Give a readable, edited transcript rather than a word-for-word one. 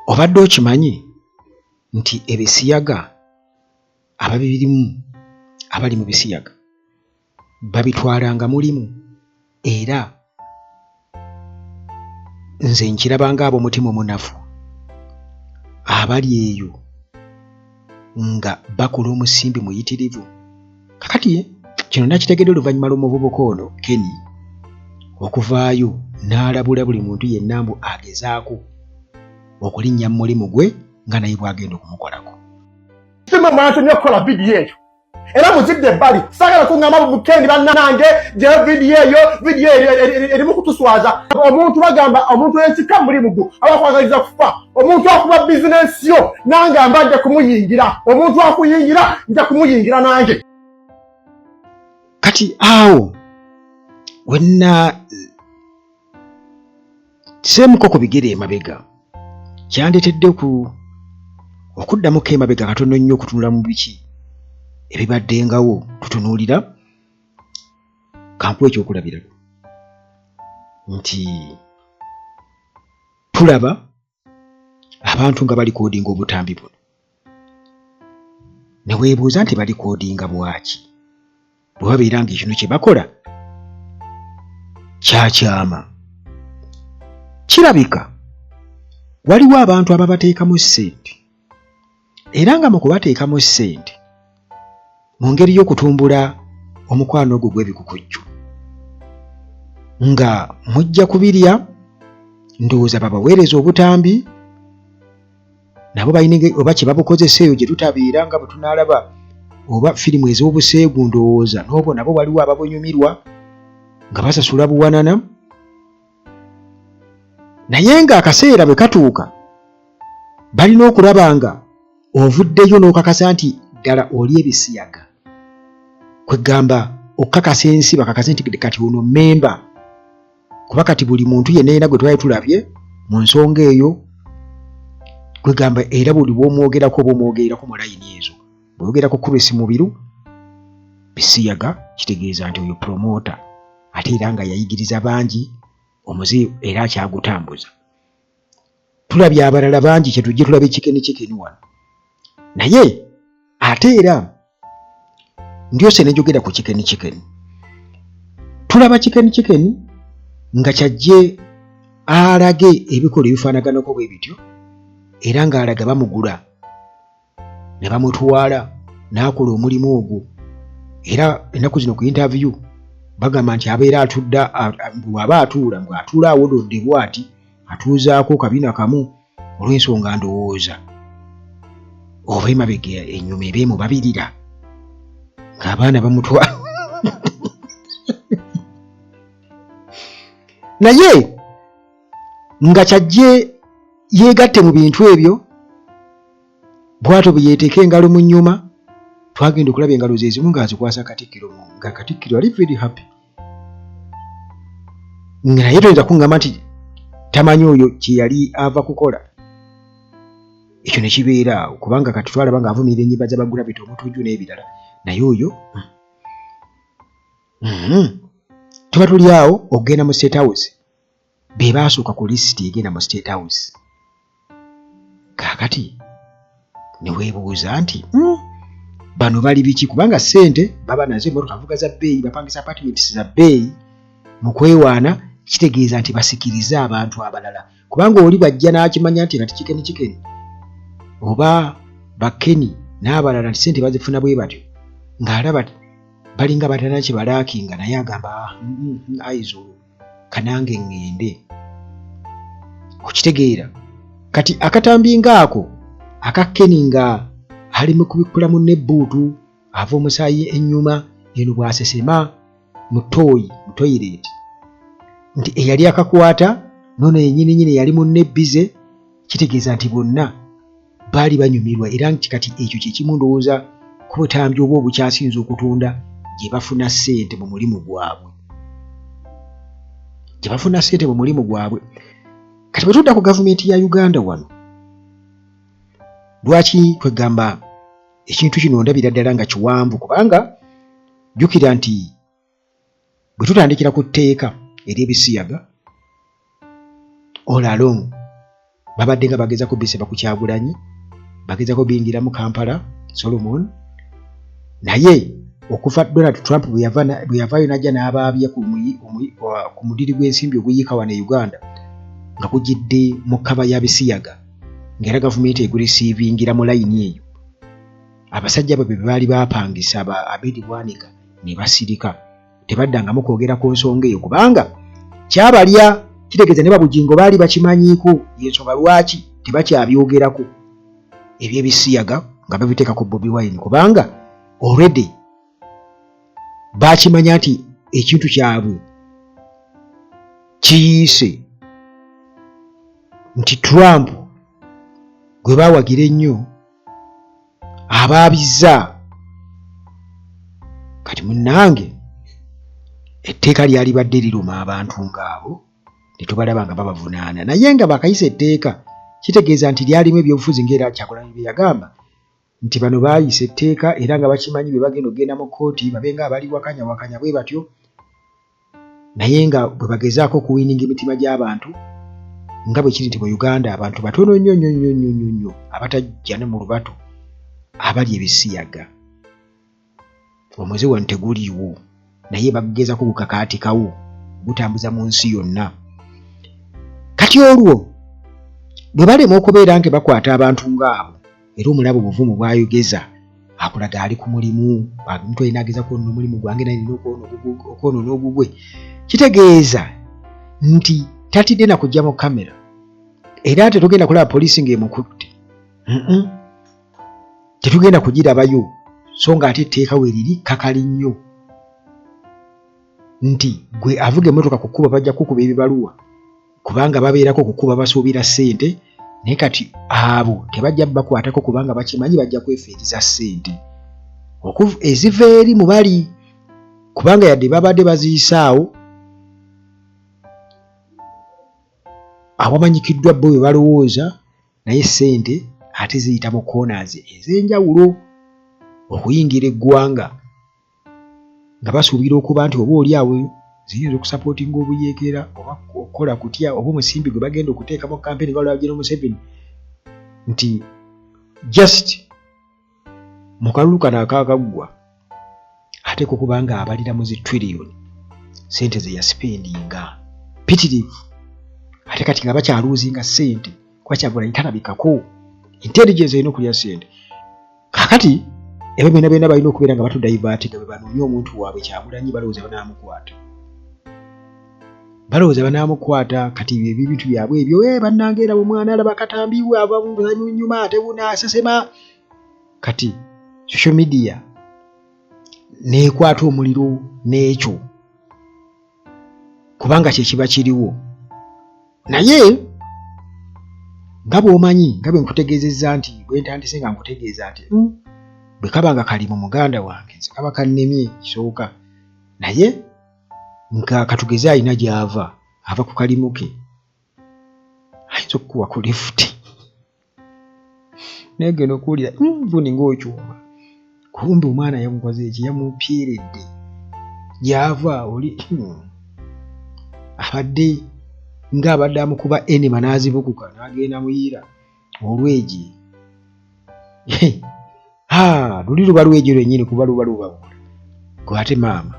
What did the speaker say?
obadde okimanyi nti ebisiyaga abali mu bisiyaga babitwalanga mulimu era nze nkirabanga ab'omutima omunafu abali eyo nga bakola omusimbi muyitirivu. Kakati kino nakitegedde oluvannyuma lw'omuvubuka ono Kenny okuvaayo n'alabula buli muntu yenna mbu agezaako okulinnya mu mulimu gwe nga naye bw'agenda okumukolako. Sima mwantu nyo kola vidiyo eyo era muzidde ebbali saagala kuŋŋamba bukendi bannange gye vidiyo erimu kutuswaza. Omuntu bagamba omuntu ekika mulimu gwo abakwagaliza kufa, omuntu akuba bizinensi yo nange mbadde kumuyingira, omuntu akuyingira nja kumuyingira nange. Kati awo wenna seemuko ku bigere emabega kyandetedde okuddamuko emabega katono nnyo okutunula mu biki ebibaddengawo tutunuulira. Kampu ekyokulabirako nti tulaba abantu nga balikoodinga obutambi buno ne weebuuza nti balikoodinga bwaki bwe babeera nga ekino kye bakola kyakyama. Kirabika waliwo abantu ababateekamu ssente era nga mu kubateekamu ssente mu ngeri y'okutumbula omukwano ogwo gw'ebikukujju nga mujja kubirya ndowooza babaweereza obutambi nabo balina oba kye babukozesa eyo gye tutabeera nga bwe tunaalaba oba firimu ez'obuseegu ndowooza n'obwo nabo waliwo ababunyumirwa nga basasula buwanana. Naye ng'akaseera bwe katuuka balina okulaba nga ovuddeyo n'okakasa nti ddala oli ebisiyaga kwegamba okukakasa ensi bakakase nti kati ono mmemba, kuba kati buli muntu yenna yenna gwe twali tulabye mu nsonga eyo kwegamba era buli bw'omwogerako oba omwogererako mu layini ezo bw'oyogerako Chris Mubiru bisiyaga kitegeeza nti oyo promota ate era nga yayigiriza bangi omuze era akyagutambuza. Tulabye abalala bangi kye tujje tulabe Chicken wano naye ate era ndyose ne njogera ku Chicken tulaba Chicken nga kyajje alage ebikola ebifaanaganako bwe bityo era ng'alaga bamugula ne bamutwala n'akola omulimu ogwo. Era ennaku zino ku interview bagamba nti abeera atudda bw'aba atuula ngo atuula awododde bw'ati atuuzaako kabina kamu olw'ensonga ndowooza oba emabega ennyuma ebeemu babirira ng'abaana bamutwala. Naye nga kyajje yeegatte mu bintu ebyo bw'atyo bwe yeeteeka engalo mu nnyuma twagenda okulaba engalo ze zimu ng'azikwasa Katikkiro nga Katikkiro ali very happy. Naye toyinza kuŋŋamba nti tamanyi oyo kye yali ava kukola. Ekyo ne kibeera kubanga kati twalaba ng'avumirira ennyimba z'Abagravity Omutujju n'ebirala naye oyo tuba tuli awo okugenda mu State House be baasooka ku lisiti egenda mu State House. Kaakati ne weebuuza nti bano bali biki kubanga ssente baba nazo emmotoka avuga za bbeeyi bapangisa apartments za bbeeyi mu kwewaana kitegeeza nti basikirize abantu abalala kubanga oli bajja n'akimanya nti kati Chicken oba bakeni n'abalala nti ssente bazifuna bwe batyo ng'alaba balinga batana kye balaakinga naye agamba ayizulu kanange ŋŋende okitegeera. Kati akatambi ngaako aka Kenny nga ali mu kubikula mu nebbuutu ava omusaayi ennyuma eno bw'asesema mu toilet nti eyali akakwata nono yennyini yali mu nebbize kitegeeza nti bonna baali banyumirwa era nti kati ekyo kye kimu ndowooza ku butambi oba obukyasinza okutunda gye bafuna ssente mu mulimu gwabwe. Kati bwe tudda ku gavumenti ya Uganda wano lwaki twegamba ekintu kino ndabira ddala nga kiwanvu kubanga jjukira nti bwe tutandikira ku tteeka ery'ebisiyaga all along babadde nga bageza ku biseba ku Kyagulanyi, bageza ko bingira mu Kampala Solomon, naye okuva Donald Trump bwe yavaayo najja n'abaabya ku mudiri gw'ensimbi oguyiika wano e Uganda nga kujidde mu kkaba ya Bisiyaga ng'era gavumenti egulisiivingira mu layini eyo. Abasajja babwe baali baapangisa Abedi Bwanika ne basirika, tebaddangamu kwogera ku nsonga eyo kubanga kyabalya, kitegeeza ne Babugingo baali bakimanyiiko, y'ensonga lwaki tebakyabyogerako eby'Ebisiyaga nga babiteeka ku Bobi Wine kubanga already bakimanya nti ekintu kyabwe kiyiise, nti Trump gwe baawagira ennyo abaabizza. Kati munnange etteeka lyali badde liruma abantu ng'abo ne tubalaba nga babavunaana, naye nga bakayisa etteeka kitegeeza nti lyalimu ebyobufuzi ng'era Kyagulanyi bye yagamba nti bano baayisa etteeka era nga bakimanyi bwe bagenda okugenda mu kkooti babe nga abali wakanya bwe batyo, naye nga bwe bagezaako okuwininga emitima gy'abantu nga bwe kiri nti mu Uganda abantu batono nnyo abatajja ne mu lubato abali Ebisiyaga. Omwezi wano teguliiwo naye bagezaako gukakaatikawo gutambuza mu nsi yonna. Kati olwo bwe balema okubeera nga bakwata abantu ng'abo era omulaba obuvumu bwayogeza akulaga ali ku mulimu, omuntu alina ageza kwonna omulimu gwange nalina okwonoona ogugwe, kitegeeza nti tatidde na kujja mu kamera era tetugenda kulaba poliisi ng'emukutte, tetugenda kugirabayo so nga ate etteeka we liri kakali nnyo nti gwe avuga emmotoka ku kkuba bajja kukuba ebibaluwa kubanga babeerako ku kkuba basuubira ssente, naye kati abo tebajja bakwatako kubanga bakimanyi bajja kwefeeriza ssente eziva eri mu bali kubanga yadde babadde baziyisaawo abamanyikiddwa bo bwe balowooza, naye ssente ate ziyita mu corners ez'enjawulo okuyingira eggwanga nga basuubira okuba nti oba oli awo ziyinza okusapootinga obuyeekera oba okukola kutya oba omusimbi gwe bagenda okuteeka mu kampeni nga lwabagenda Museveni nti just mu kalulu kano akaagaggwa ateeka okuba nga abalira mu zi-trillion ssente ze yasipendinga pitirivu, ate kati nga bakyaluuzinga ssente kuba Kyagulanyi talabikako, intelligence erina okulya ssente. Kakati ebe byonna balina okubeera nga batudaivaatiga bwe banoonya omuntu waabwe Kyagulanyi balowooza banaamukwata kati ebintu byabwe ebyo bannange era omwana alaba katambiwe ava mu nnyuma ate bunaasesema. Kati social media neekwata omuliro n'ekyo kubanga kye kiba kiriwo, naye nga bw'omanyi nga bwe nkutegeezezza nti bwe ntandise nga nkutegeeza nti bwe kaba nga kali mu muganda wange nze kaba kannemye kisooka, naye nga katugeze alina gy'ava ava ku kalimu ke ayinza okukuwa ku lifuti naye genda okuwulira vuni ng'okyuma kumbe omwana yamukoze eki yamupyeredde gy'ava oli abadde ng'abadde amukuba enema n'azibukuka n'agenda muyiira olwegi luli luba lwegi lwennyini kuba luba lubawula gwe ate maama